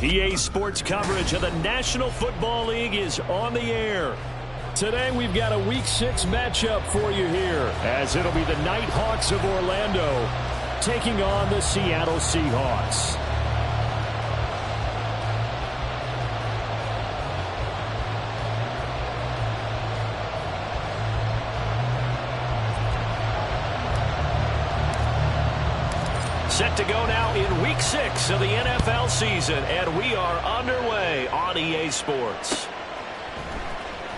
EA Sports coverage of the National Football League is on the air. Today we've got a Week 6 matchup for you here, as it'll be the Nighthawks of Orlando taking on the Seattle Seahawks. Set to go now in Week 6 of the NFL season, and we are underway on EA Sports.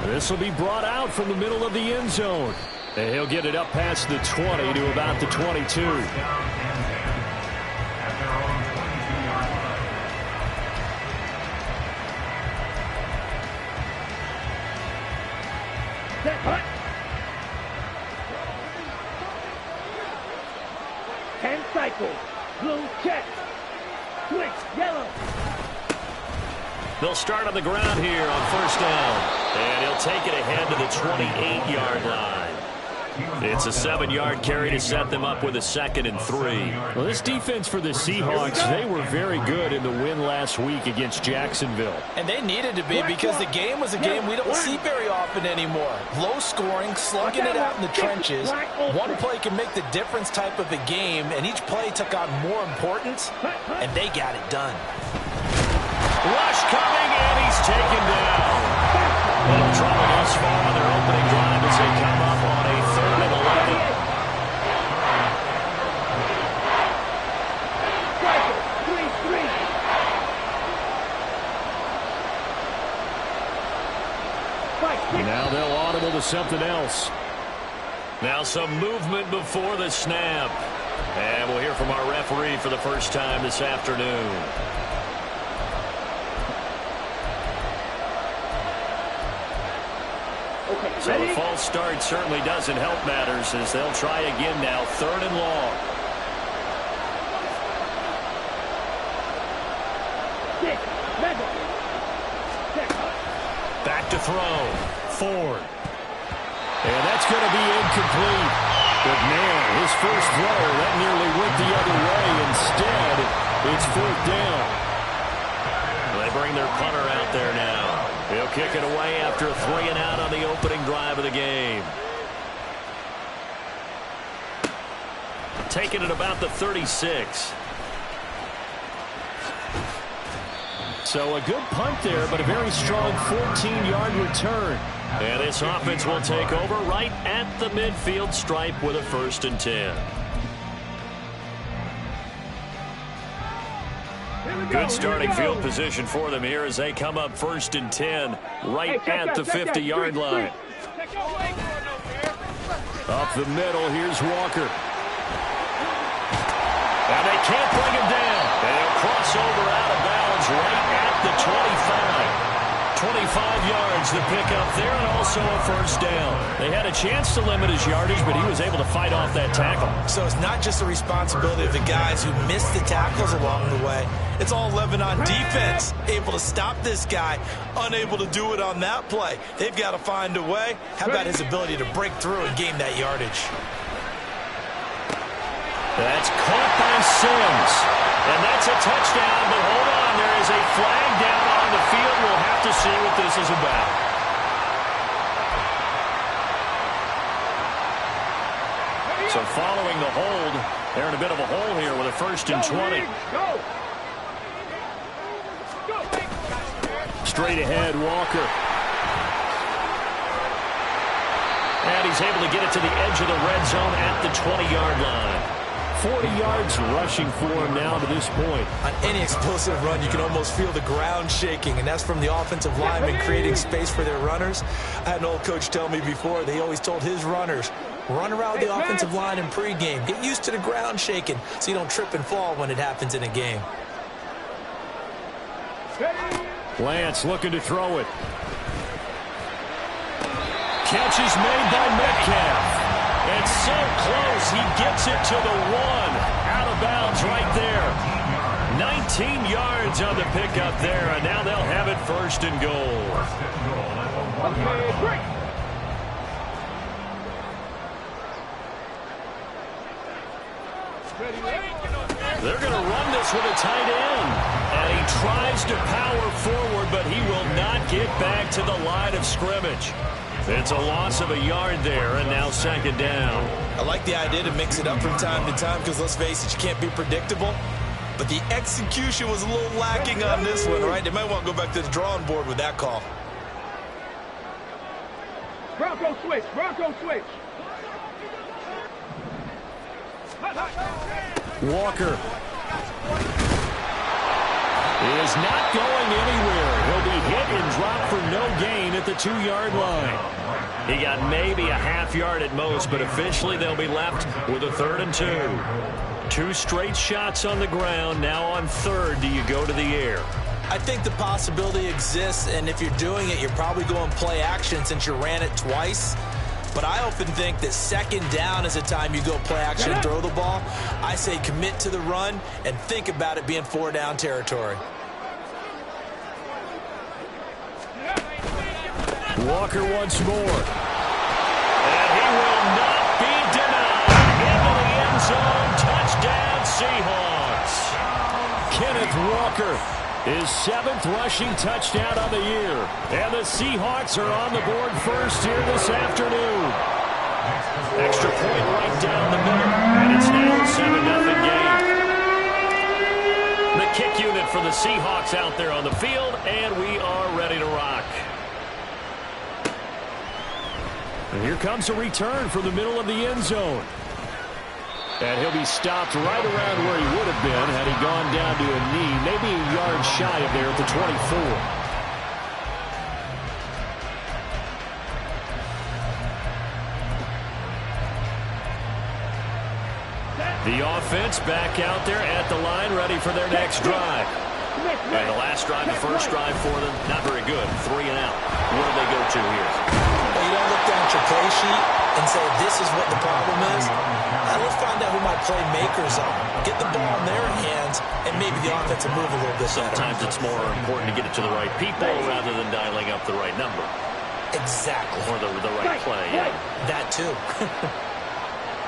This will be brought out from the middle of the end zone. And he'll get it up past the 20 to about the 22. Ten cycles. Blue check. Switch. Yellow. They'll start on the ground here on first down. And he'll take it ahead to the 28-yard line. It's a 7-yard carry to set them up with a 2nd and 3. Well, this defense for the Seahawks, they were very good in the win last week against Jacksonville. And they needed to be, because the game was a game we don't see very often anymore. Low scoring, slugging it out in the trenches. One play can make the difference type of a game, and each play took on more importance, and they got it done. Rush coming, and he's taken down. Little trouble thus far on their opening drive as they come up on a 3rd and 11. Now they'll audible to something else. Now some movement before the snap. And we'll hear from our referee for the first time this afternoon. So the false start certainly doesn't help matters, as they'll try again now, 3rd and long. Back to throw. Ford. And that's going to be incomplete. But man, his first throw, that nearly went the other way. Instead, it's 4th down. They bring their punter out there now. He'll kick it away after a 3 and out on the opening drive of the game. Taking it about the 36. So a good punt there, but a very strong 14-yard return. And this offense will take over right at the midfield stripe with a 1st and 10. Good starting field position for them here as they come up 1st and 10 right at the 50-yard line. Up the middle, here's Walker. And they can't bring him down. They'll cross over out of bounds right at the 25. 25 yards the pickup there, and also a 1st down. They had a chance to limit his yardage, but he was able to fight off that tackle. So it's not just the responsibility of the guys who missed the tackles along the way. It's all 11 on defense, able to stop this guy, unable to do it on that play. They've got to find a way. How about his ability to break through and gain that yardage? That's caught by Sims. And that's a touchdown, but hold on, there is a flag down on the field. We'll have to see what this is about. So following the hold, they're in a bit of a hole here with a 1st and 20. Straight ahead, Walker. And he's able to get it to the edge of the red zone at the 20-yard line. 40 yards rushing for him now to this point. On any explosive run, you can almost feel the ground shaking, and that's from the offensive linemen creating space for their runners. I had an old coach tell me before, they always told his runners, run around the offensive line in pregame. Get used to the ground shaking so you don't trip and fall when it happens in a game. Lance looking to throw it. Catch is made by Metcalf. And so close, he gets it to the 1. Out of bounds right there. 19 yards on the pickup there, and now they'll have it 1st and goal. They're going to run this this with a tight end. And he tries to power forward, but he will not get back to the line of scrimmage. It's a loss of a yard there, and now second down. I like the idea to mix it up from time to time because, let's face it, you can't be predictable. But the execution was a little lacking on this one, right? They might want to go back to the drawing board with that call. Bronco switch. Bronco switch. Walker is not going anywhere. He'll be hit and dropped for no gain at the 2-yard line. He got maybe a half yard at most, but officially they'll be left with a 3rd and 2. 2 straight shots on the ground. Now on 3rd, do you go to the air? I think the possibility exists, and if you're doing it, you're probably going play action since you ran it twice. But I often think that 2nd down is the time you go play action and throw the ball. I say commit to the run and think about it being 4-down territory. Walker once more. And he will not be denied. Into the end zone. Touchdown, Seahawks. Kenneth Walker, his 7th rushing touchdown on the year. And the Seahawks are on the board first here this afternoon. Extra point right down the middle. And it's now a 7-0 game. The kick unit for the Seahawks out there on the field. And we are ready to rock. And here comes a return from the middle of the end zone. And he'll be stopped right around where he would have been had he gone down to a knee, maybe a yard shy of there at the 24. The offense back out there at the line, ready for their next drive. And the last drive, the first drive for them, not very good. 3 and out. Where do they go to here? Well, you don't look down at your play sheet and say, this is what the problem is. Let's find out who my playmakers are. Get the ball in their hands, and maybe the offense will move a little bit better. Sometimes it's more important to get it to the right people rather than dialing up the right number. Exactly. Or the right play, yeah. That too.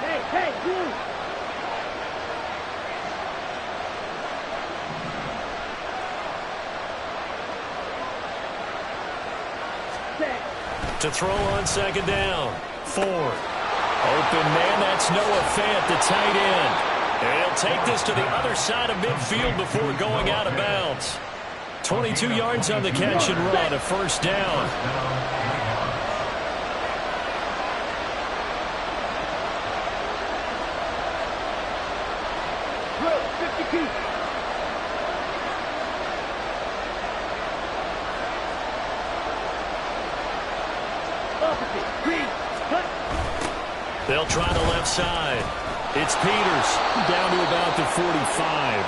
Hey, you. To throw on 2nd down. Ford. Open man, that's Noah Fant, the tight end. And he'll take this to the other side of midfield before going out of bounds. 22 yards on the catch and run, a 1st down. They'll try the left side. It's Peters down to about the 45.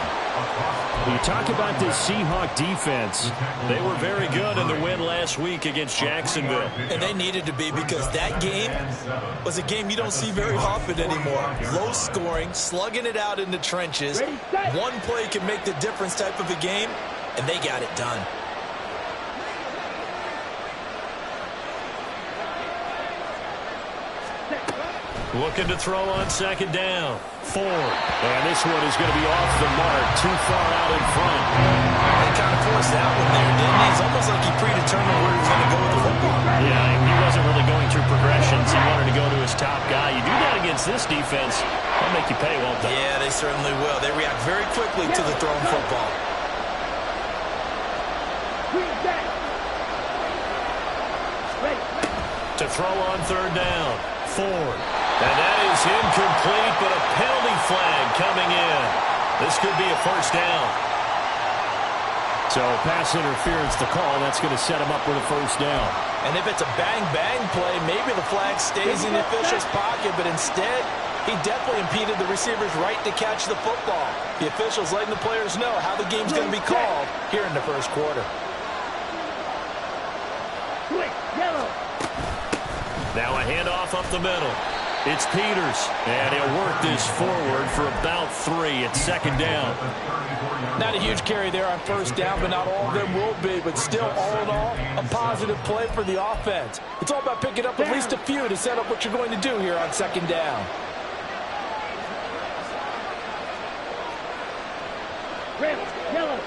You talk about this Seahawk defense. They were very good in the win last week against Jacksonville. And they needed to be because that game was a game you don't see very often anymore. Low scoring, slugging it out in the trenches. One play can make the difference type of a game, and they got it done. Looking to throw on 2nd down. Ford. And this one is going to be off the mark. Too far out in front. They kind of forced that one there, didn't he? It's almost like he predetermined where he was going to go with the football. Yeah, he wasn't really going through progressions. He wanted to go to his top guy. You do that against this defense, they'll make you pay, won't they? Yeah, they certainly will. They react very quickly to the thrown football. To throw on 3rd down. Ford. And that is incomplete, but a penalty flag coming in. This could be a 1st down. So pass interference to call. That's going to set him up with a 1st down. And if it's a bang-bang play, maybe the flag stays in the official's pocket, but instead, he definitely impeded the receiver's right to catch the football. The official's letting the players know how the game's going to be called here in the 1st quarter. Quick, yellow. Now a handoff up the middle. It's Peters, and he'll work this forward for about 3 at 2nd down. Not a huge carry there on 1st down, but not all of them will be. But still, all in all, a positive play for the offense. It's all about picking up at least a few to set up what you're going to do here on 2nd down. Red, yellow.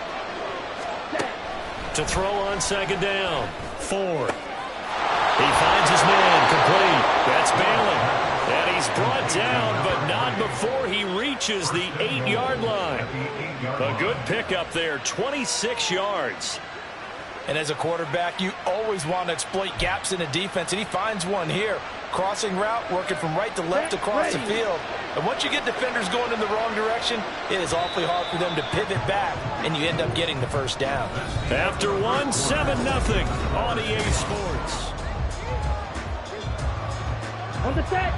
Set. To throw on second down. Ford. He finds his man, complete. That's Balin. And he's brought down, but not before he reaches the 8-yard line. A good pickup there, 26 yards. And as a quarterback, you always want to exploit gaps in a defense, and he finds one here. Crossing route, working from right to left across the field. And once you get defenders going in the wrong direction, it is awfully hard for them to pivot back, and you end up getting the first down. After 7-0 on EA Sports. On the set.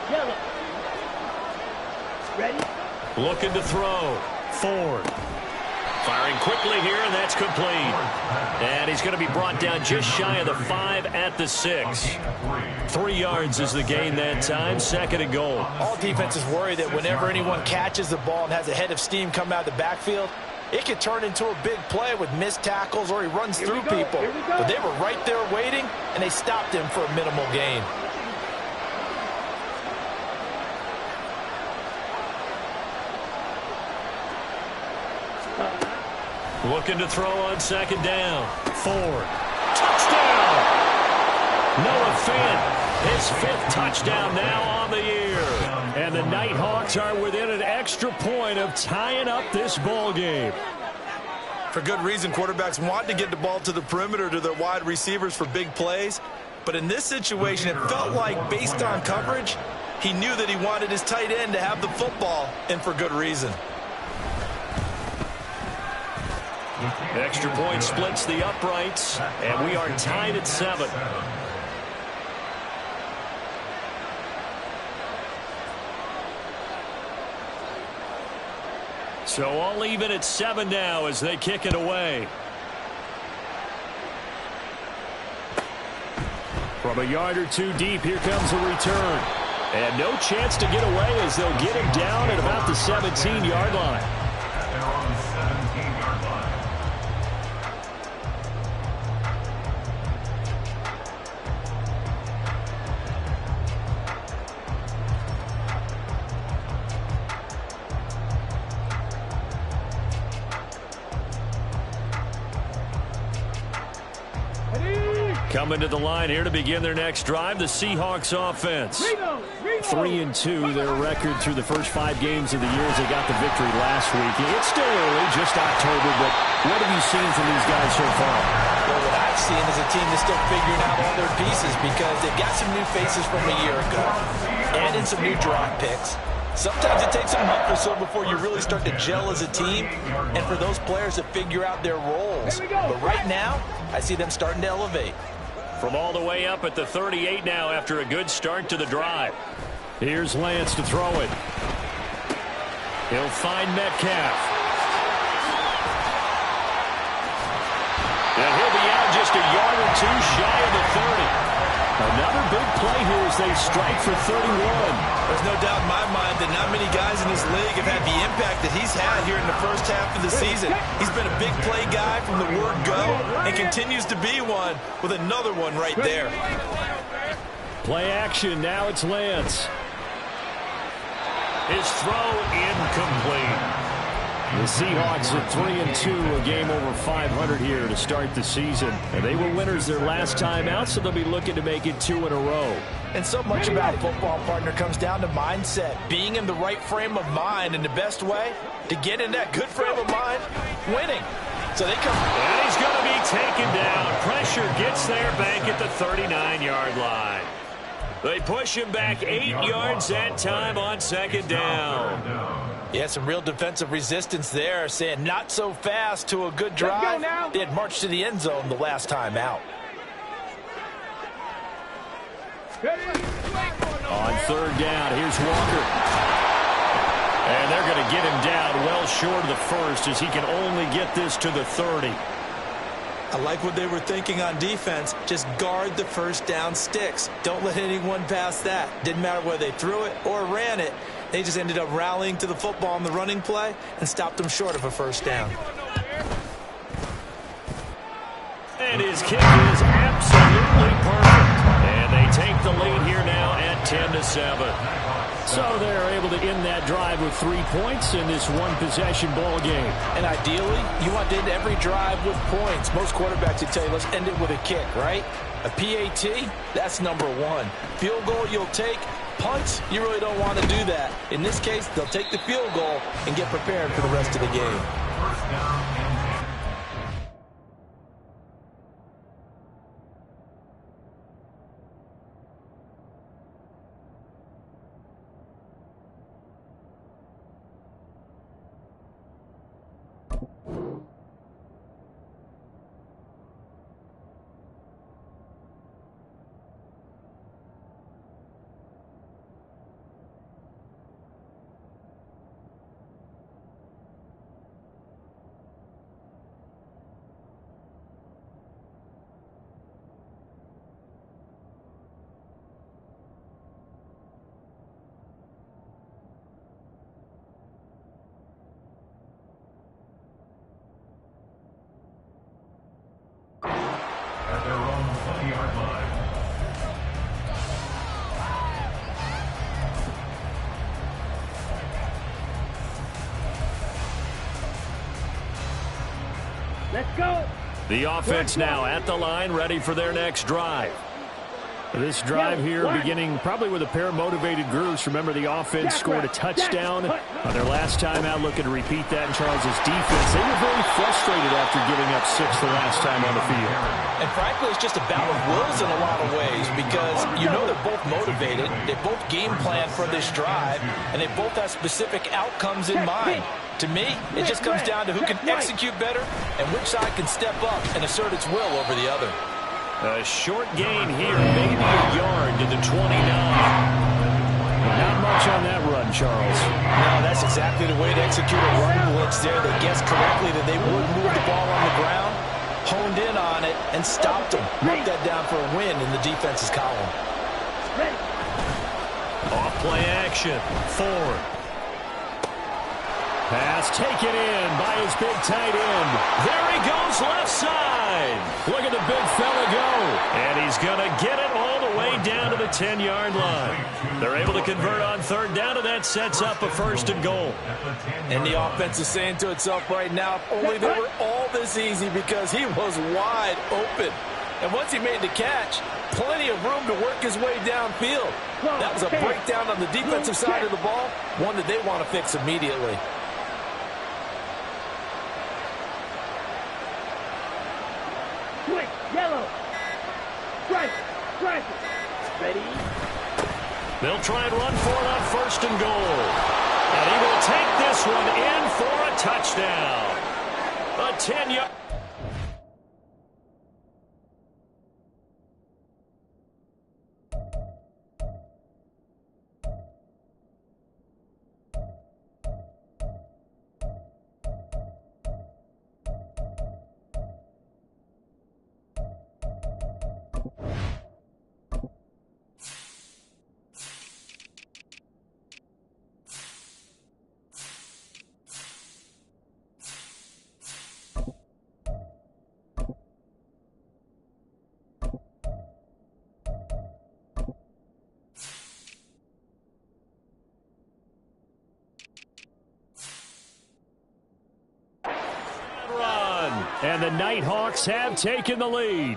Yellow. Ready? Looking to throw. Ford. Firing quickly here, and that's complete. And he's going to be brought down just shy of the 5 at the 6. 3 yards is the gain that time, 2nd and goal. All defenses worry that whenever anyone catches the ball and has a head of steam come out of the backfield, it could turn into a big play with missed tackles or he runs through people. But they were right there waiting, and they stopped him for a minimal gain. Looking to throw on second down. Ford. Touchdown! Noah Fant, his 5th touchdown now on the year. And the Nighthawks are within an extra point of tying up this ball game. For good reason, quarterbacks want to get the ball to the perimeter to their wide receivers for big plays. But in this situation, it felt like based on coverage, he knew that he wanted his tight end to have the football, and for good reason. Extra point splits the uprights, and we are tied at 7. So all even at 7 now as they kick it away. From a yard or two deep, here comes a return. And no chance to get away as they'll get him down at about the 17-yard line. Coming to the line here to begin their next drive, the Seahawks offense. 3-2, their record through the first 5 games of the year as they got the victory last week. It's still early, just October, but what have you seen from these guys so far? Well, what I've seen is a team that's still figuring out all their pieces because they've got some new faces from a year ago and in some new draft picks. Sometimes it takes a month or so before you really start to gel as a team and for those players to figure out their roles. But right now, I see them starting to elevate. From all the way up at the 38 now after a good start to the drive. Here's Lance to throw it. He'll find Metcalf. And he'll be out just a yard or two shy of the 30. Another big play here as they strike for 31. There's no doubt in my mind that not many guys in this league have had the impact that he's had here in the first half of the season. He's been a big play guy from the word go and continues to be one with another one right there. Play action. Now it's Lance. His throw incomplete. The Seahawks at 3-2, a game over 500 here to start the season. And they were winners their last time out, so they'll be looking to make it 2 in a row. And so much about football, partner, comes down to mindset. Being in the right frame of mind, and the best way to get in that good frame of mind, winning. So they come. And he's going to be taken down. Pressure gets there back at the 39-yard line. They push him back 8 yards that time on second down. Yeah, some real defensive resistance there, saying not so fast to a good drive. They had marched to the end zone the last time out. On third down, here's Walker. And they're going to get him down well short of the first as he can only get this to the 30. I like what they were thinking on defense. Just guard the first down sticks. Don't let anyone pass that. Didn't matter whether they threw it or ran it. They just ended up rallying to the football on the running play and stopped them short of a first down. And his kick is absolutely absolutely perfect. And they take the lead here now at 10-7. So they're able to end that drive with 3 points in this one-possession ball game. And ideally, you want to end every drive with points. Most quarterbacks would tell you, let's end it with a kick, right? A PAT, that's number one. Field goal you'll take. Punts, you really don't want to do that. In this case, they'll take the field goal and get prepared for the rest of the game. First down and 10. At their own 20-yard line. Let's go. The offense now at the line, ready for their next drive. This drive here beginning probably with a pair of motivated groups. Remember, the offense scored a touchdown on their last time out, looking to repeat that in Charles' defense. They were very frustrated after giving up 6 the last time on the field. And frankly, it's just a battle of wills in a lot of ways because you know they're both motivated. They both game plan for this drive, and they both have specific outcomes in mind. To me, it just comes down to who can execute better and which side can step up and assert its will over the other. A short gain here, maybe a yard to the 29. Not much on that run, Charles. No, that's exactly the way to execute a run blitz there. They guessed correctly that they would move the ball on the ground, honed in on it, and stopped them. Wrote that down for a win in the defense's column. Off play action. Ford. Pass taken in by his big tight end. There he goes, left side. Look at the big fella go. And he's going to get it all the way down to the 10-yard line. They're able to convert on third down, and that sets up a 1st and goal. And the offense is saying to itself right now, if only they were all this easy, because he was wide open. And once he made the catch, plenty of room to work his way downfield. That was a breakdown on the defensive side of the ball, one that they want to fix immediately. Quick, yellow. Strike, strike. Ready. They'll try and run for it on 1st and goal. And he will take this one in for a touchdown. A 10-yard. And the Nighthawks have taken the lead.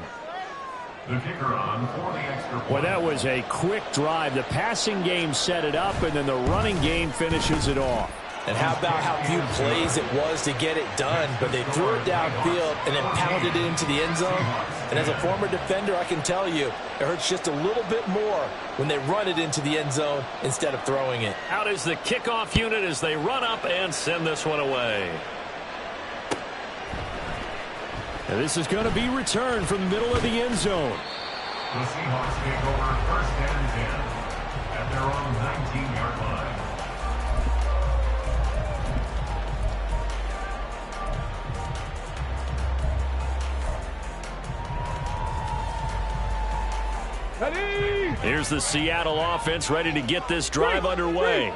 The kicker on for the extra point. Well, that was a quick drive. The passing game set it up, and then the running game finishes it off. And how about how few plays it was to get it done, but they threw it downfield and then pounded it into the end zone. And as a former defender, I can tell you, it hurts just a little bit more when they run it into the end zone instead of throwing it. Out is the kickoff unit as they run up and send this one away. And this is going to be returned from the middle of the end zone. The Seahawks take over 1st and 10 at their own 19-yard line. Here's the Seattle offense ready to get this drive underway.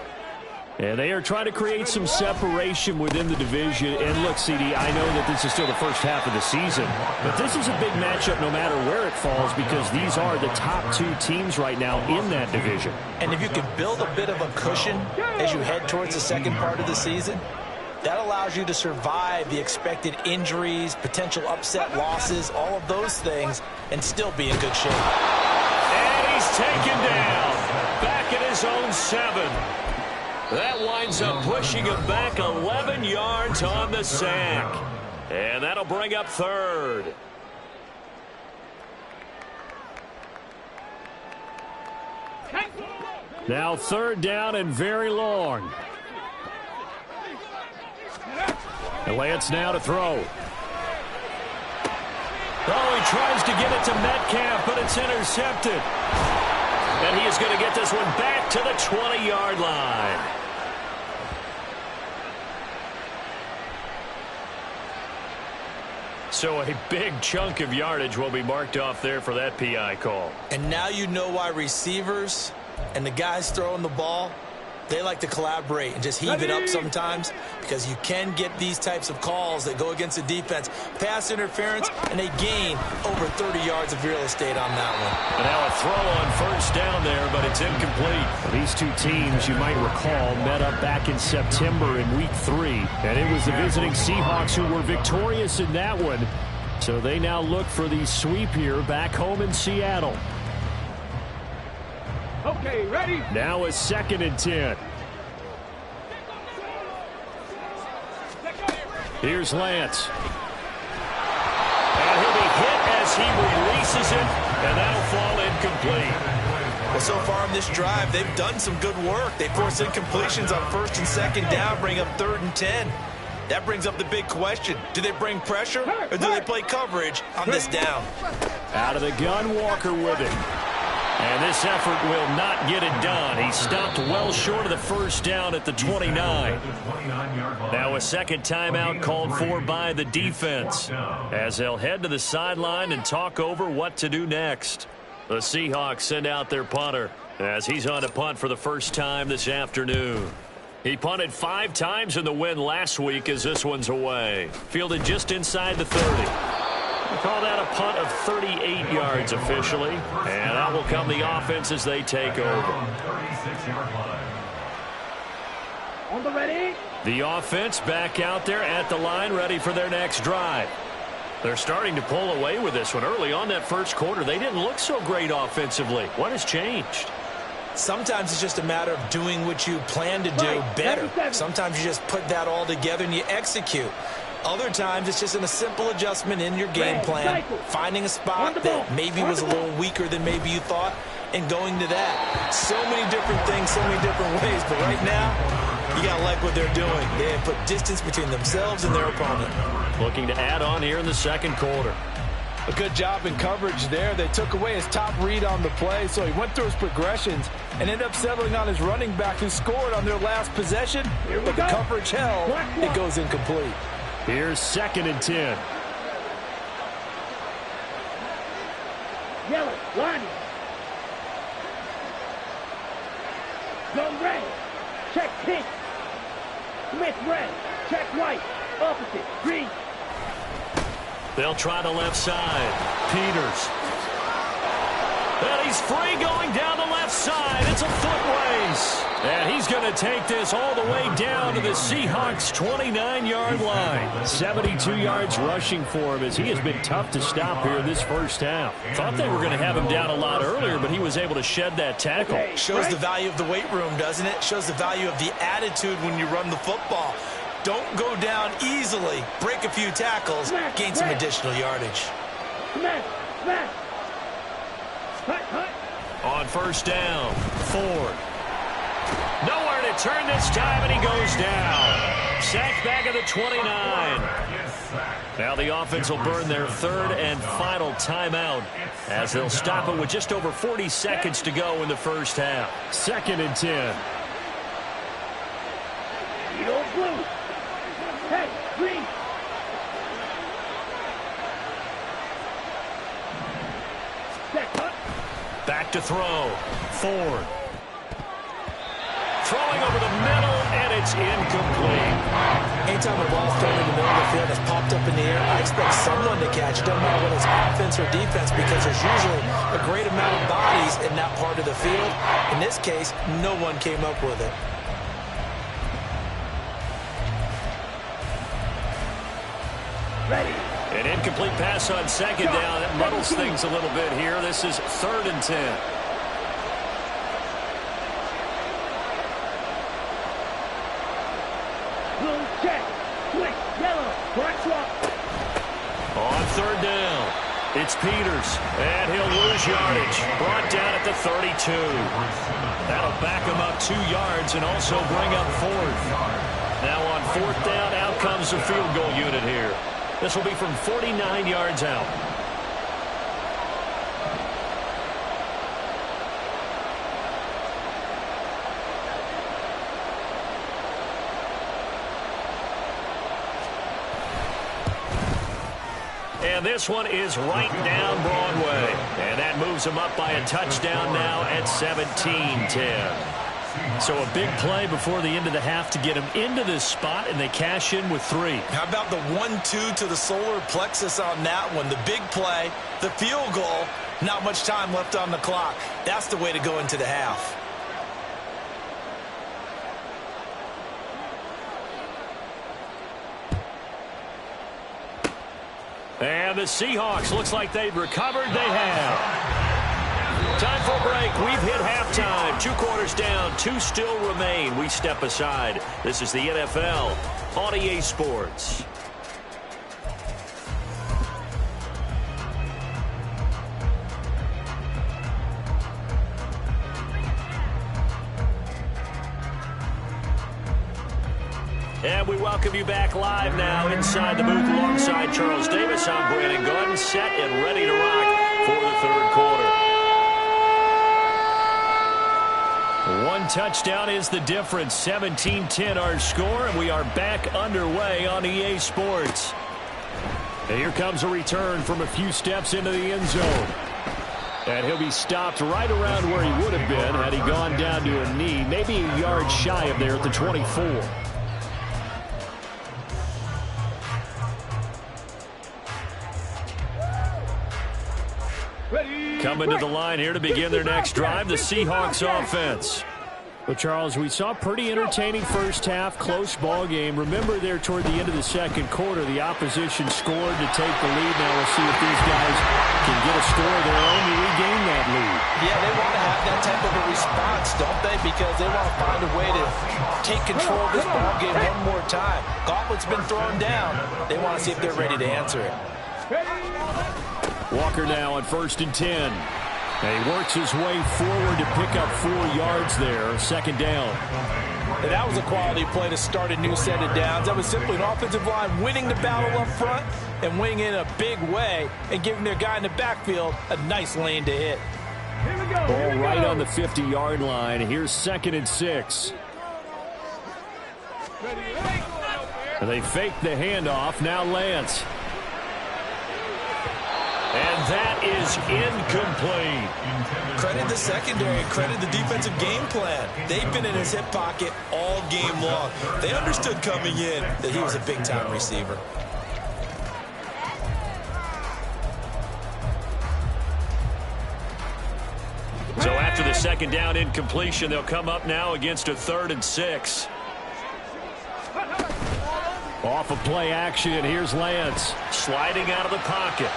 And they are trying to create some separation within the division. And look, CD, I know that this is still the first half of the season, but this is a big matchup no matter where it falls because these are the top two teams right now in that division. And if you can build a bit of a cushion as you head towards the second part of the season, that allows you to survive the expected injuries, potential upset losses, all of those things, and still be in good shape. And he's taken down. Back at his own 7. That winds up pushing him back 11 yards on the sack. And that'll bring up third. Now third down and very long. And Lance now to throw. Oh, he tries to get it to Metcalf, but it's intercepted. And he is going to get this one back to the 20-yard line. So a big chunk of yardage will be marked off there for that PI call. And now you know why receivers and the guys throwing the ball, they like to collaborate and just heave it up sometimes because you can get these types of calls that go against the defense. Pass interference, and they gain over 30 yards of real estate on that one. And now a throw on first down there, but it's incomplete. These two teams, you might recall, met up back in September in Week 3. And it was the visiting Seahawks who were victorious in that one. So they now look for the sweep here back home in Seattle. Okay, ready? Now a 2nd and 10. Here's Lance. And he'll be hit as he releases it, and that'll fall incomplete. Well, so far in this drive, they've done some good work. They force incompletions on 1st and 2nd down, bring up 3rd and 10. That brings up the big question. Do they bring pressure, or do they play coverage on this down? Out of the gun, Walker with it. And this effort will not get it done. He stopped well short of the first down at the 29. Now a second timeout called for by the defense as they'll head to the sideline and talk over what to do next. The Seahawks send out their punter as he's on to punt for the first time this afternoon. He punted 5 times in the win last week as this one's away. Fielded just inside the 30. We call that a punt of 38 yards officially, and that will come the offense as they take over. On the ready? The offense back out there at the line, ready for their next drive. They're starting to pull away with this one. Early on that first quarter, they didn't look so great offensively. What has changed? Sometimes it's just a matter of doing what you plan to do better. Sometimes you just put that all together and you execute. Other times, it's just a simple adjustment in your game plan, finding a spot that maybe was a little weaker than maybe you thought, and going to that. So many different things, so many different ways, but right now, you got to like what they're doing. They have put distance between themselves and their opponent. Looking to add on here in the second quarter. A good job in coverage there. They took away his top read on the play, so he went through his progressions and ended up settling on his running back who scored on their last possession, but the coverage held. It goes incomplete. Here's 2nd and 10. Yellow, line. Zone red. Check pink. Smith red. Check white. Opposite. Green. They'll try the left side. Peters. And he's free going down the left side. It's a foot race. And he's going to take this all the way down to the Seahawks' 29-yard line. 72 yards rushing for him as he has been tough to stop here this first half. Thought they were going to have him down a lot earlier, but he was able to shed that tackle. Shows the value of the weight room, doesn't it? Shows the value of the attitude when you run the football. Don't go down easily. Break a few tackles. Gain some additional yardage. On first down, Ford. Nowhere to turn this time, and he goes down. Sacked back at the 29. Now the offense will burn their 3rd and final timeout as they'll stop it with just over 40 seconds to go in the first half. 2nd and 10. Yellow, blue. Hey, green. Back to throw. Ford. Throwing over the middle, it's incomplete. Anytime the ball's thrown in the middle of the field and it's popped up in the air, I expect someone to catch it. Doesn't matter whether it's offense or defense, because there's usually a great amount of bodies in that part of the field. In this case, no one came up with it. Ready. An incomplete pass on second down. That muddles things a little bit here. This is 3rd and 10. Blue check. Switch. Yellow. Black swap. On 3rd down, it's Peters, and he'll lose yardage. Brought down at the 32. That'll back him up 2 yards and also bring up 4th. Now on 4th down, out comes the field goal unit here. This will be from 49 yards out. And this one is right down Broadway. And that moves him up by a touchdown now at 17-10. So a big play before the end of the half to get him into this spot, and they cash in with 3. How about the 1-2 to the solar plexus on that one? The big play, the field goal, not much time left on the clock. That's the way to go into the half. And the Seahawks, looks like they've recovered. They have. Time for a break. We've hit halftime. 2 quarters down. 2 still remain. We step aside. This is the NFL on EA Sports. And we welcome you back live now inside the booth alongside Charles Davis. I'm Brandon Gordon, set and ready to rock for the 3rd quarter. 1 touchdown is the difference. 17-10 our score, and we are back underway on EA Sports. And here comes a return from a few steps into the end zone. And he'll be stopped right around where he would have been had he gone down to a knee, maybe a yard shy of there at the 24. Coming to the line here to begin their next drive, the Seahawks offense. Well, Charles, we saw a pretty entertaining first half, close ball game. Remember there toward the end of the 2nd quarter, the opposition scored to take the lead. Now we'll see if these guys can get a score of their own to regain that lead. Yeah, they want to have that type of a response, don't they? Because they want to find a way to take control of this ball game one more time. Gauntlet's been thrown down. They want to see if they're ready to answer it. Walker now on 1st and 10. And he works his way forward to pick up 4 yards there. 2nd down. And that was a quality play to start a new set of downs. That was simply an offensive line winning the battle up front and winning in a big way and giving their guy in the backfield a nice lane to hit. Ball right on the 50-yard line. Here's 2nd and 6. And they fake the handoff. Now Lance. And that is incomplete. Credit the secondary, credit the defensive game plan. They've been in his hip pocket all game long. They understood coming in that he was a big-time receiver. So after the 2nd down incompletion, they'll come up now against a 3rd and 6. Off of play action, here's Lance. Sliding out of the pocket.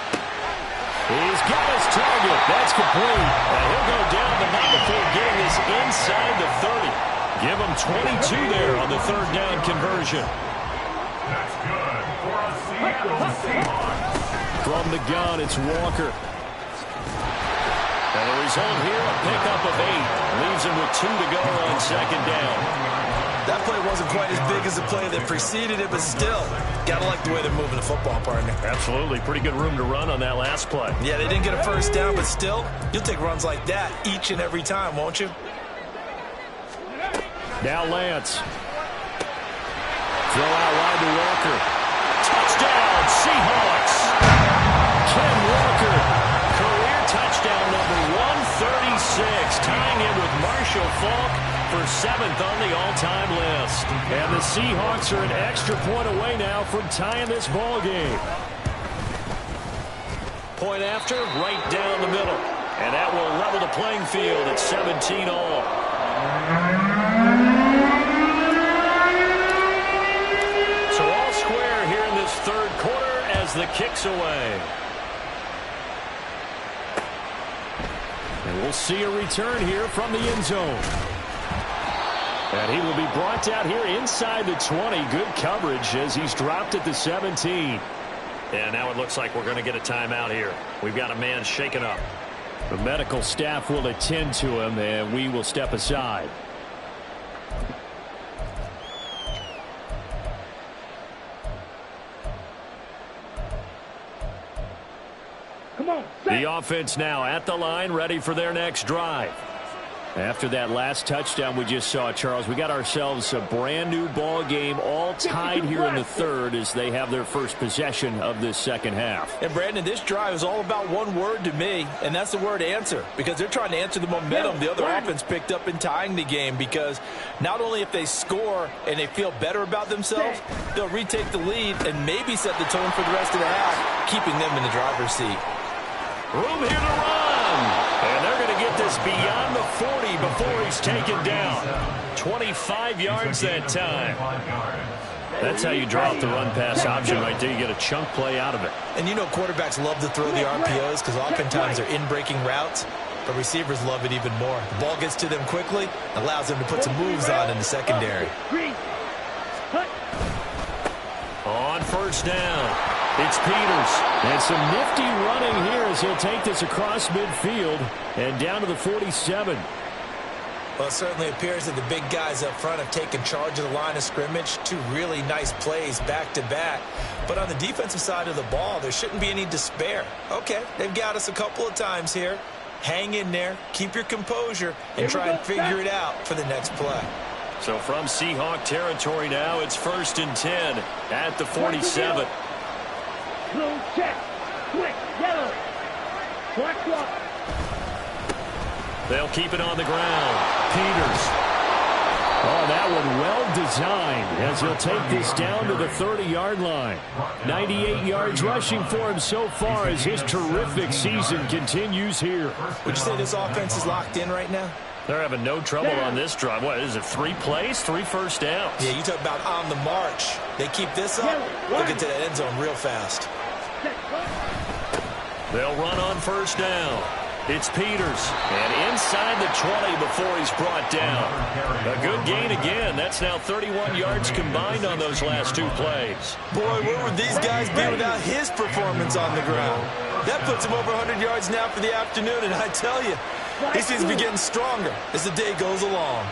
He's got his target. That's complete. And he'll go down the night before getting this inside the 30. Give him 22 there on the 3rd down conversion. That's good for a Seattle Seahawks. From the gun, it's Walker. And the result here, a pickup of 8. Leaves him with 2 to go on 2nd down. That play wasn't quite as big as the play that preceded it, but still, gotta like the way they're moving the football, partner. Absolutely. Pretty good room to run on that last play. Yeah, they didn't get a first down, but still, you'll take runs like that each and every time, won't you? Now Lance. Throw out wide to Walker. Touchdown, Seahawks. Ken Walker. Career touchdown number 136. Tying in with Marshall Faulk for 7th on the all-time list. And the Seahawks are an extra point away now from tying this ball game. Point after, right down the middle. And that will level the playing field at 17 all. So all square here in this third quarter as the kick's away. And we'll see a return here from the end zone. And he will be brought down here inside the 20. Good coverage as he's dropped at the 17. And now it looks like we're going to get a timeout here. We've got a man shaken up. The medical staff will attend to him, and we will step aside. Come on, the offense now at the line, ready for their next drive. After that last touchdown we just saw, Charles, we got ourselves a brand-new ball game, all tied here in the third as they have their first possession of this second half. And, Brandon, this drive is all about one word to me, and that's the word answer, because they're trying to answer the momentum the other offense picked up in tying the game, because not only if they score and they feel better about themselves, they'll retake the lead and maybe set the tone for the rest of the half, keeping them in the driver's seat. Room here to run. And they're going to get this beyond the 40 before he's taken down. 25 yards that time. That's how you draw out the run-pass option right there. You get a chunk play out of it. And you know quarterbacks love to throw the RPOs because oftentimes they're in-breaking routes. But receivers love it even more. The ball gets to them quickly, allows them to put some moves on in the secondary. On first down. It's Peters. And some nifty running here as he'll take this across midfield and down to the 47. Well, it certainly appears that the big guys up front have taken charge of the line of scrimmage. Two really nice plays back-to-back. But on the defensive side of the ball, there shouldn't be any despair. Okay, they've got us a couple of times here. Hang in there, keep your composure, and try and figure it out for the next play. So from Seahawk territory now, it's 1st and 10 at the 47. Blue check. Quick. Yellow. Black block. They'll keep it on the ground. Peters. Oh, that one well designed as he'll take this down to the 30-yard line. 98 yards rushing for him so far as his terrific season continues here. Would you say this offense is locked in right now? They're having no trouble on this drive. What is it, 3 plays, 3 first downs? Yeah, you talk about on the march. They keep this up, they'll get to that end zone real fast. They'll run on first down. It's Peters. And inside the 20 before he's brought down. A good gain again. That's now 31 yards combined on those last 2 plays. Boy, where would these guys be without his performance on the ground? That puts him over 100 yards now for the afternoon, and I tell you, he seems to be getting stronger as the day goes along.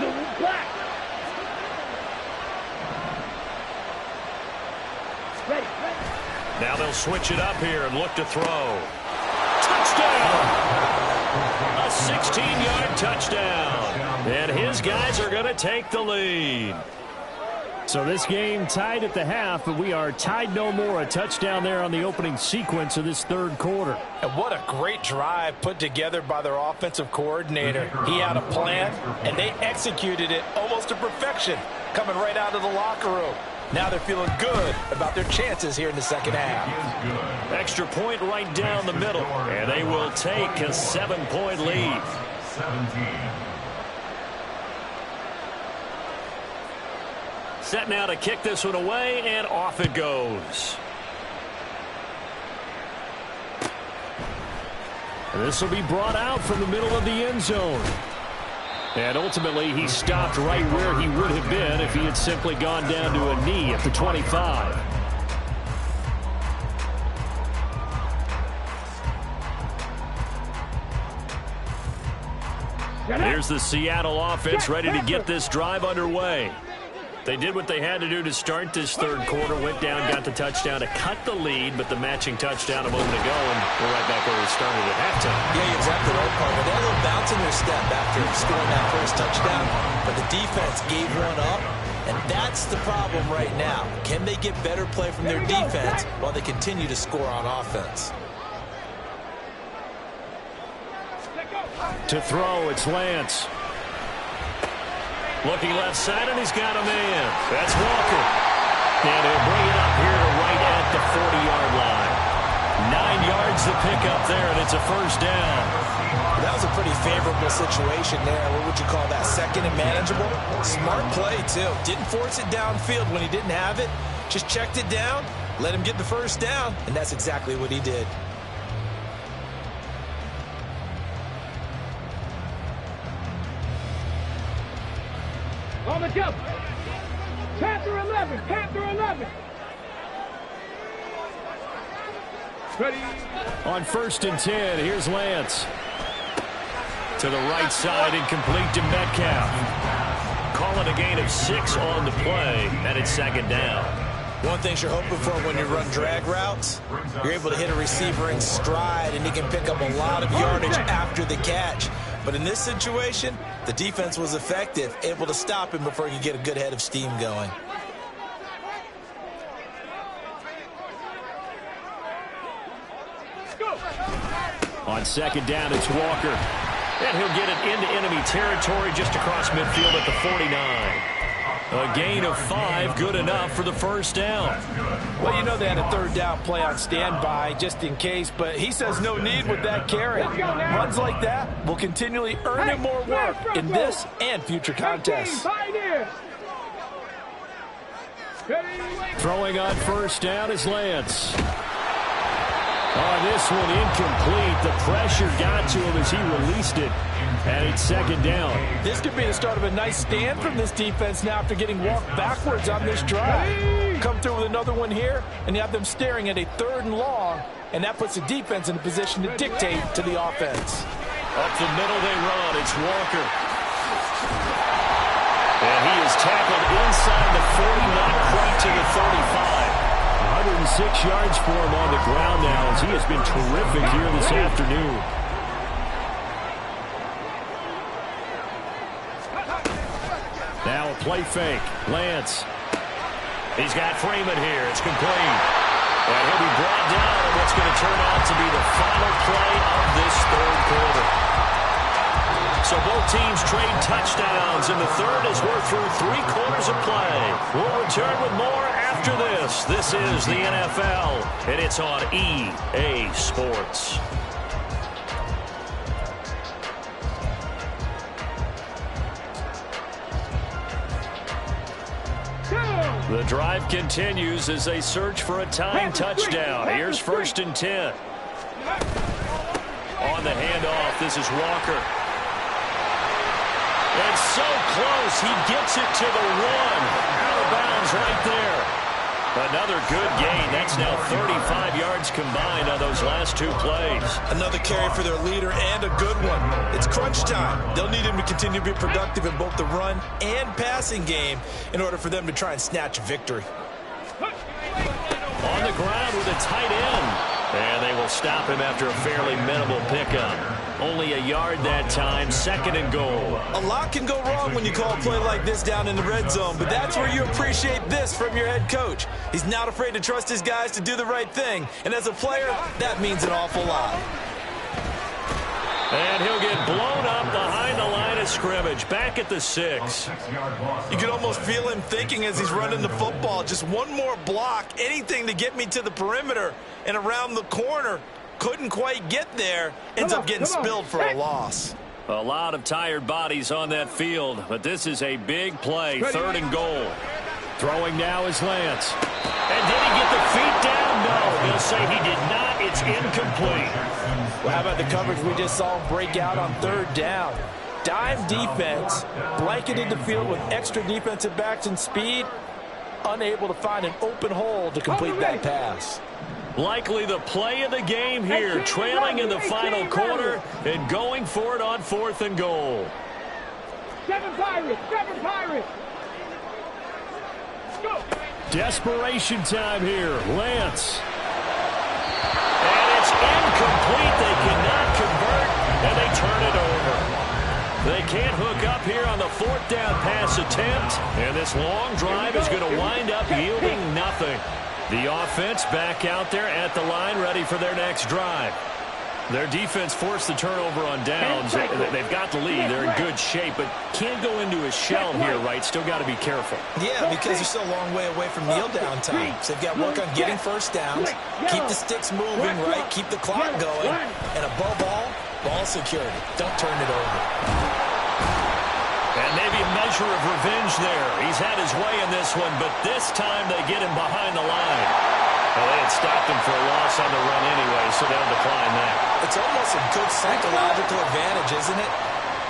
Now they'll switch it up here and look to throw. Touchdown! A 16-yard touchdown. And his guys are going to take the lead. So this game tied at the half, but we are tied no more. A touchdown there on the opening sequence of this third quarter. And what a great drive put together by their offensive coordinator. He had a plan, and they executed it almost to perfection, coming right out of the locker room. Now they're feeling good about their chances here in the second half. Extra point right down the middle, and they will take a 7-point lead. 17. Set now to kick this one away, and off it goes. And this will be brought out from the middle of the end zone. And ultimately, he stopped right where he would have been if he had simply gone down to a knee at the 25. Here's the Seattle offense ready to get this drive underway. They did what they had to do to start this third quarter, went down, got the touchdown to cut the lead, but the matching touchdown a moment ago, and we're right back where we started at halftime. Yeah, you're exactly right, Parker. They had a little bounce in their step after scoring that first touchdown, but the defense gave one up, and that's the problem right now. Can they get better play from their defense while they continue to score on offense? To throw, it's Lance. Looking left side, and he's got a man. That's Walker. And he'll bring it up here to right at the 40-yard line. 9 yards to pick up there, and it's a first down. That was a pretty favorable situation there. What would you call that? Second and manageable? Smart play, too. Didn't force it downfield when he didn't have it. Just checked it down, let him get the first down, and that's exactly what he did. On the jump. Panther 11. Panther 11. Ready. On 1st and 10, here's Lance. To the right side, incomplete to Metcalf. Call it a gain of 6 on the play, and it's 2nd down. One thing you're hoping for when you run drag routes, you're able to hit a receiver in stride, and he can pick up a lot of yardage after the catch. But in this situation, the defense was effective, able to stop him before he could get a good head of steam going. On 2nd down, it's Walker. And he'll get it into enemy territory just across midfield at the 49. A gain of 5, good enough for the first down. Well, you know they had a 3rd down play on standby just in case, but he says no need with that carry. Runs like that will continually earn him more work in this and future contests. Throwing on 1st down is Lance. On this one, incomplete. The pressure got to him as he released it. And it's 2nd down. This could be the start of a nice stand from this defense now after getting walked backwards on this drive. Come through with another one here, and you have them staring at a 3rd and long, and that puts the defense in a position to dictate to the offense. Up the middle they run. It's Walker. And he is tackled inside the 40, not quite to the 35. 106 yards for him on the ground now as he has been terrific here this afternoon. Now a play fake. Lance. He's got Freeman here. It's complete. And he'll be brought down in what's going to turn out to be the final play of this 3rd quarter. So both teams trade touchdowns, and the 3rd as we're through 3 quarters of play. We'll return with more after this. This is the NFL, and it's on EA Sports. The drive continues as they search for a tying touchdown. Here's 1st and 10. On the handoff, this is Walker. And so close, he gets it to the 1. Out of bounds right there. Another good gain. That's now 35 yards combined on those last 2 plays. Another carry for their leader and a good one. It's crunch time. They'll need him to continue to be productive in both the run and passing game in order for them to try and snatch a victory. On the ground with a tight end. And they will stop him after a fairly minimal pickup. Only a yard that time, 2nd and goal. A lot can go wrong when you call a play like this down in the red zone, but that's where you appreciate this from your head coach. He's not afraid to trust his guys to do the right thing, and as a player, that means an awful lot. And he'll get blown up behind the line of scrimmage, back at the 6. You can almost feel him thinking as he's running the football, just one more block, anything to get me to the perimeter and around the corner. Couldn't quite get there, ends up getting spilled for a loss. A lot of tired bodies on that field, but this is a big play, 3rd and goal. Throwing now is Lance. And did he get the feet down? No, they'll say he did not. It's incomplete. Well, how about the coverage we just saw break out on 3rd down? Dime defense, blanketed the field with extra defensive backs and speed, unable to find an open hole to complete that pass. Likely the play of the game here, trailing in the final quarter and going for it on 4th and goal. 7 Pirates, 7 Pirates. Go. Desperation time here, Lance. And it's incomplete. They cannot convert, and they turn it over. They can't hook up here on the 4th down pass attempt, and this long drive is going to wind up yielding nothing. The offense back out there at the line, ready for their next drive. Their defense forced the turnover on downs. They've got the lead. They're in good shape, but can't go into a shell here, right? Still got to be careful. Yeah, because they're still a long way away from kneel down time. So they've got to work on getting first downs, keep the sticks moving, right? Keep the clock going, and above all, ball security. Don't turn it over. And maybe a measure of revenge there. He's had his way in this one, but this time they get him behind the line. Well, they had stopped him for a loss on the run anyway, so they'll decline that. It's almost a good psychological advantage, isn't it?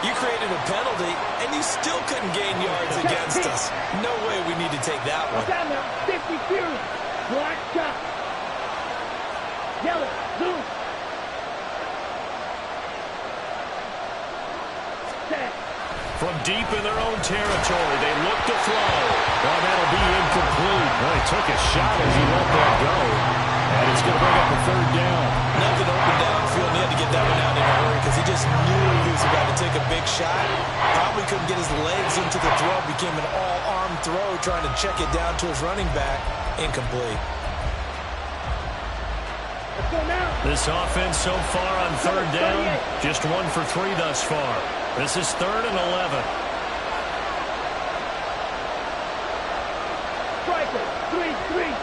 You created a penalty, and you still couldn't gain yards against us. No way we need to take that one. 52. Black shot. Yellow. Blue. Set. From deep in their own territory, they look to throw. Well, that'll be incomplete. Well, he took a shot as he let that go. And it's going to bring up a third down. Nothing open downfield, and he had to get that one out in a hurry because he just knew he was about to take a big shot. Probably couldn't get his legs into the throw. Became an all-arm throw, trying to check it down to his running back. Incomplete. This offense so far on third down, just 1 for 3 thus far. This is 3rd and 11. Striker. 3-3.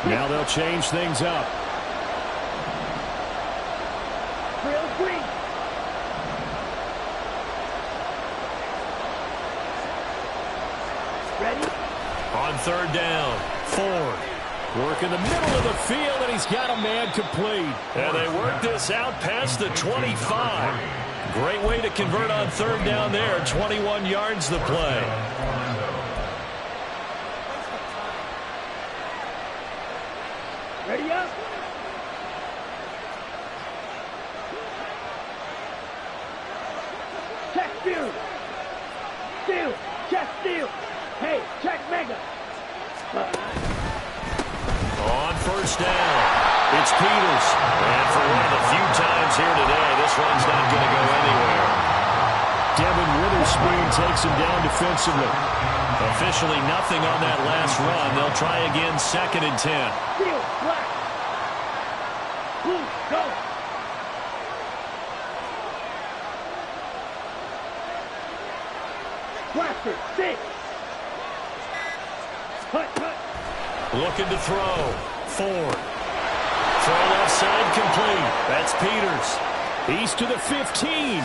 Now they'll change things up. Drill green. Ready? On third down, Ford. Work in the middle of the field, and he's got a man complete. And they work this out past the 25. Great way to convert on third down there. 21 yards the play. Ready up? Check steal. Steal. Check steal. Hey, check mega. On first down, it's Peters. And for one of the few times here today, this one's not going to go anywhere. Devin Witherspoon takes him down defensively. Officially nothing on that last run. They'll try again, 2nd and 10. Steal. Black. Blue. Go. Blaster. 6. Cut. Looking to throw. Ford. Throw left side complete. That's Peters. He's to the 15.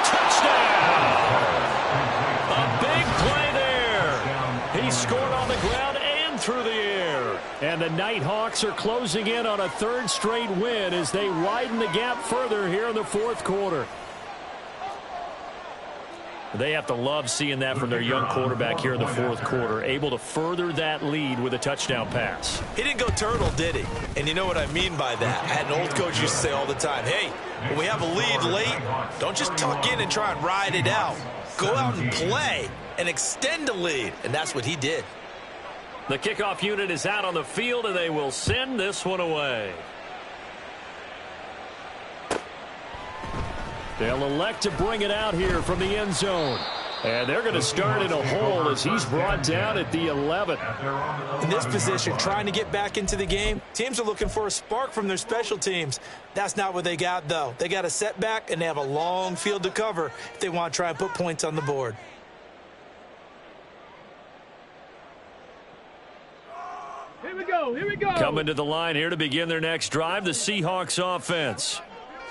Touchdown! A big play there. He scored on the ground and through the air. And the Nighthawks are closing in on a 3rd straight win as they widen the gap further here in the 4th quarter. They have to love seeing that from their young quarterback here in the 4th quarter, able to further that lead with a touchdown pass. He didn't go turtle, did he? And you know what I mean by that. I had an old coach used to say all the time, hey, when we have a lead late, don't just tuck in and try and ride it out. Go out and play and extend the lead. And that's what he did. The kickoff unit is out on the field, and they will send this one away. They'll elect to bring it out here from the end zone. And they're going to start in a hole as he's brought down at the 11. In this position, trying to get back into the game, teams are looking for a spark from their special teams. That's not what they got, though. They got a setback, and they have a long field to cover if they want to try and put points on the board. Here we go. Coming to the line here to begin their next drive, the Seahawks offense.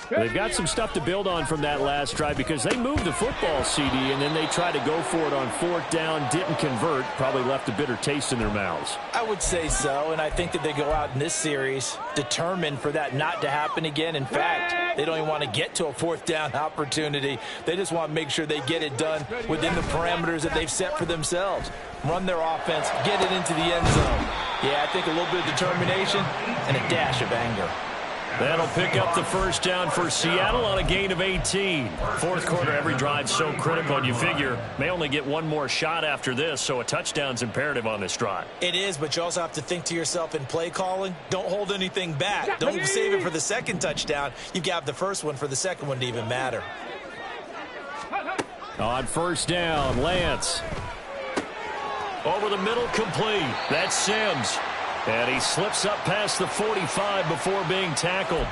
They've got some stuff to build on from that last drive because they moved the football, CD, and then they tried to go for it on 4th down, didn't convert, probably left a bitter taste in their mouths. I would say so, and I think that they go out in this series determined for that not to happen again. In fact, they don't even want to get to a 4th down opportunity. They just want to make sure they get it done within the parameters that they've set for themselves. Run their offense, get it into the end zone. Yeah, I think a little bit of determination and a dash of anger. That'll pick up the first down for Seattle on a gain of 18. 4th quarter, every drive so critical, and you figure may only get one more shot after this, so a touchdown's imperative on this drive. It is, but you also have to think to yourself in play calling, don't hold anything back. Don't save it for the 2nd touchdown. You got the first one for the 2nd one to even matter. On 1st down, Lance. Over the middle, complete. That's Sims. And he slips up past the 45 before being tackled.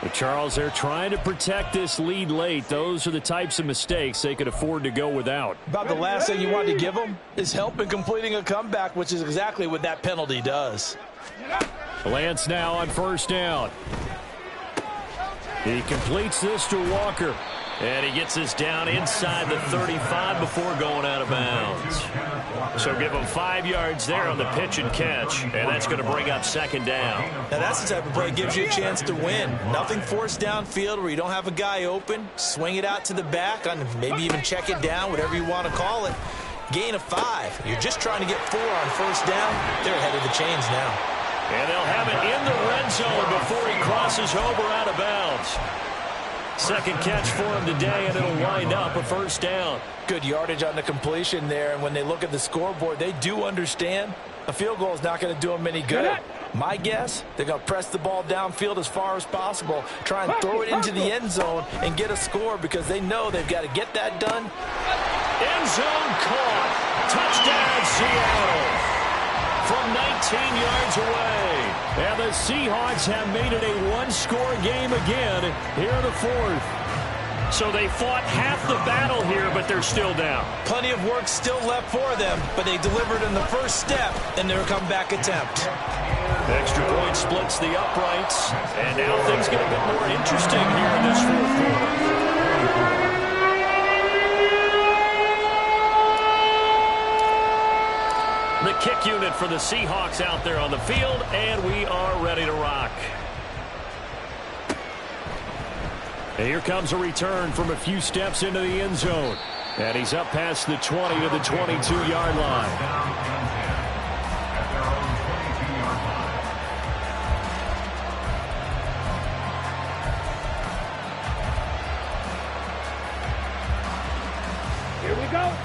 But Charles, they're trying to protect this lead late. Those are the types of mistakes they could afford to go without. About the last thing you want to give them is help in completing a comeback, which is exactly what that penalty does. Lance now on first down. He completes this to Walker. And he gets this down inside the 35 before going out of bounds. So give him 5 yards there on the pitch and catch, and that's going to bring up second down. Now that's the type of play that gives you a chance to win. Nothing forced downfield where you don't have a guy open. Swing it out to the back, on maybe even check it down, whatever you want to call it. Gain of 5. You're just trying to get 4 on first down. They're ahead of the chains now. And they'll have it in the red zone before he crosses over out of bounds. Second catch for him today, and it'll wind up a first down. Good yardage on the completion there, and when they look at the scoreboard, they do understand a field goal is not going to do them any good. My guess, they're going to press the ball downfield as far as possible, try and throw it into the end zone and get a score because they know they've got to get that done. End zone caught. Touchdown, Seattle. From 19 yards away. And the Seahawks have made it a one-score game again here in the fourth. So they fought half the battle here, but they're still down. Plenty of work still left for them, but they delivered in the first step in their comeback attempt. Extra point splits the uprights, and now things get a bit more interesting here in this fourth quarter. The kick unit for the Seahawks out there on the field, and we are ready to rock. And here comes a return from a few steps into the end zone. And he's up past the 20 to the 22-yard line.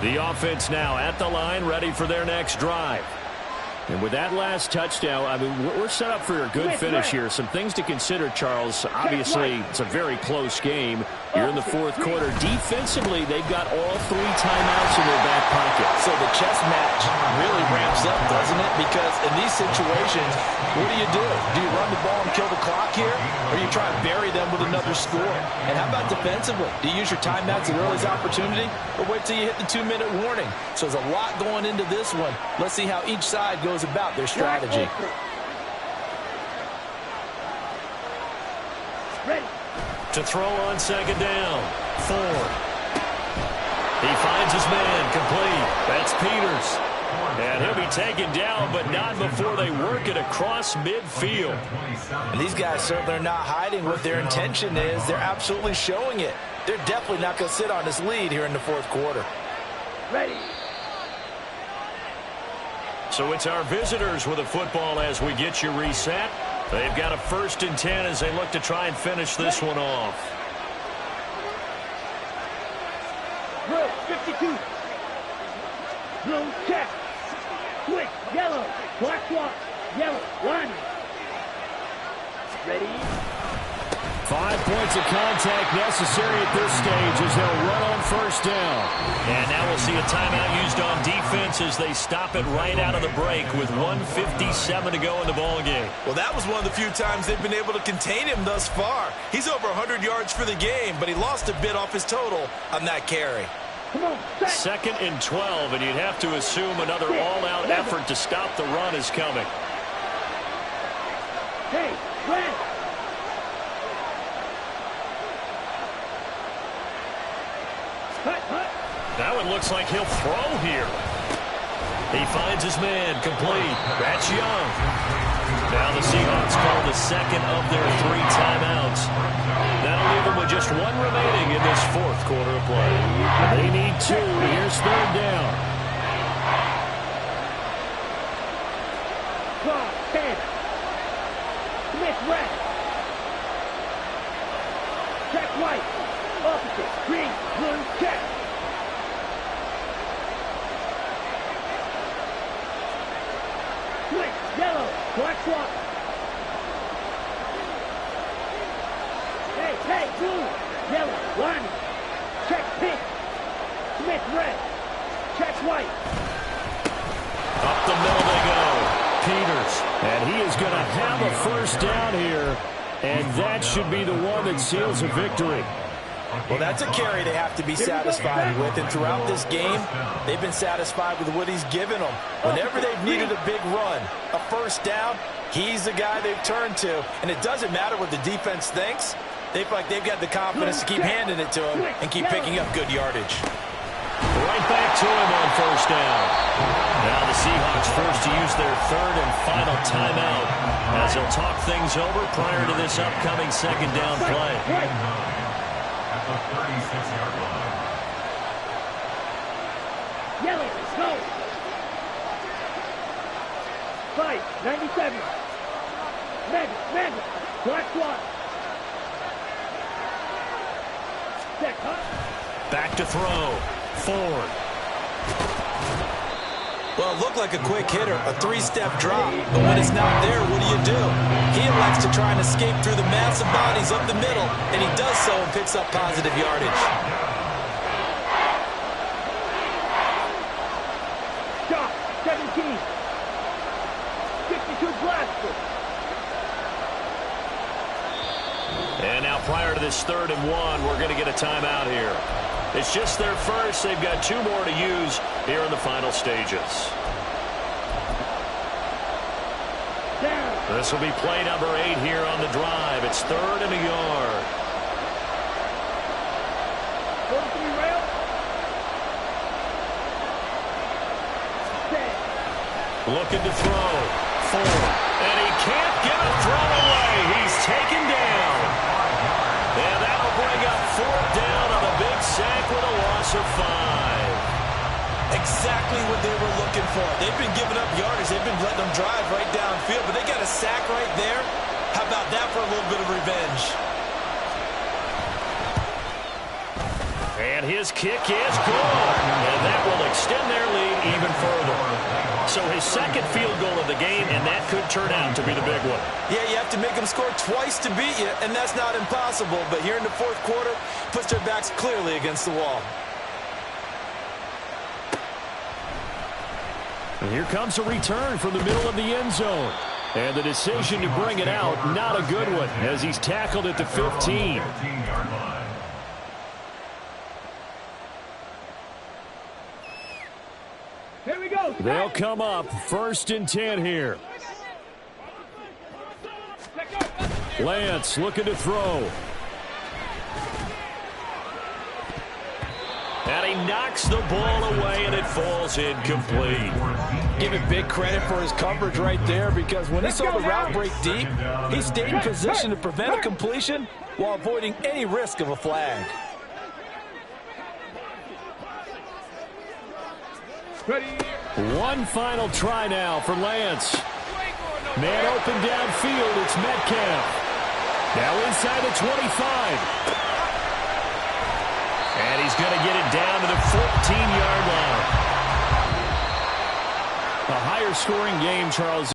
The offense now at the line, ready for their next drive. And with that last touchdown, I mean, we're set up for a good finish here. Some things to consider, Charles. Obviously, it's a very close game. You're in the fourth quarter. Defensively, they've got all 3 timeouts in their back pocket. So the chess match really ramps up, doesn't it? Because in these situations, what do? Do you run the ball and kill the clock here? Or you try and bury them with another score? And how about defensively? Do you use your timeouts at earliest opportunity? Or wait till you hit the 2-minute warning? So there's a lot going into this one. Let's see how each side goes about their strategy. Ready. To throw on second down. Ford. He finds his man, complete. That's Peters. And he'll be taken down, but not before they work it across midfield. And these guys certainly are not hiding what their intention is. They're absolutely showing it. They're definitely not going to sit on this lead here in the fourth quarter. Ready. So it's our visitors with a football as we get you reset. They've got a 1st and 10 as they look to try and finish this one off. Blue, 52. Blue, check. Switch, yellow. Black swap, yellow. One. Ready. 5 points of contact necessary at this stage as they'll run on first down. And now we'll see a timeout used on defense as they stop it right out of the break with 1:57 to go in the ballgame. Well, that was one of the few times they've been able to contain him thus far. He's over 100 yards for the game, but he lost a bit off his total on that carry. Come on, set. 2nd and 12, and you'd have to assume another all-out effort to stop the run is coming. Hey, red. That one looks like he'll throw here. He finds his man, complete. That's Young. Now the Seahawks call the 2nd of their 3 timeouts. That'll leave them with just 1 remaining in this fourth quarter of play. They need 2. Here's 3rd down. Draw, 10. Smith, red. Check white. Opposite, green, blue, check. Switch, yellow, black swap. Hey, blue, yellow, one. Check pink. Smith, red. Check white. Up the middle they go. Peters. And he is going to have a first down here. And that should be the one that seals a victory. Well, that's a carry they have to be satisfied with. And throughout this game, they've been satisfied with what he's given them. Whenever they've needed a big run, a first down, he's the guy they've turned to. And it doesn't matter what the defense thinks. They feel like they've got the confidence to keep handing it to him and keep picking up good yardage. Right back to him on first down. Now the Seahawks forced to use their third and final timeout as they'll talk things over prior to this upcoming second down play. At the 36-yard line. Yellow, go. Fight, 97. Magic. Black squad. Check, huh? Back to throw. Ford. Well, it looked like a quick hitter, a three-step drop. But when it's not there, what do? He elects to try and escape through the massive bodies up the middle, and he does so and picks up positive yardage. Shot, 17. 62 blaster. And now prior to this 3rd and 1, we're going to get a timeout here. It's just their first. They've got 2 more to use here in the final stages. This will be play number 8 here on the drive. It's 3rd and a yard. Looking to throw. Ford. And he can't get a throw away. He's taken down. And that'll bring up 4th down on a big sack with a loss of 5. Exactly what they were looking for. They've been giving up yardage. They've been letting them drive right downfield, but they got a sack right there. How about that for a little bit of revenge? And his kick is good. And that will extend their lead even further. So his second field goal of the game, and that could turn out to be the big one. Yeah, you have to make them score twice to beat you, and that's not impossible. But here in the 4th quarter, puts their backs clearly against the wall. And here comes a return from the middle of the end zone. And the decision to bring it out, not a good one, as he's tackled at the 15. 15-yard line. Here we go. They'll come up 1st and 10 here. Lance looking to throw. And he knocks the ball away, and it falls incomplete. Give him big credit for his coverage right there, because when he saw the route break deep, he stayed in position to prevent a completion while avoiding any risk of a flag. One final try now for Lance. Man open downfield, it's Metcalf. Now inside the 25. And he's going to get it down to the 14-yard line. A higher scoring game, Charles.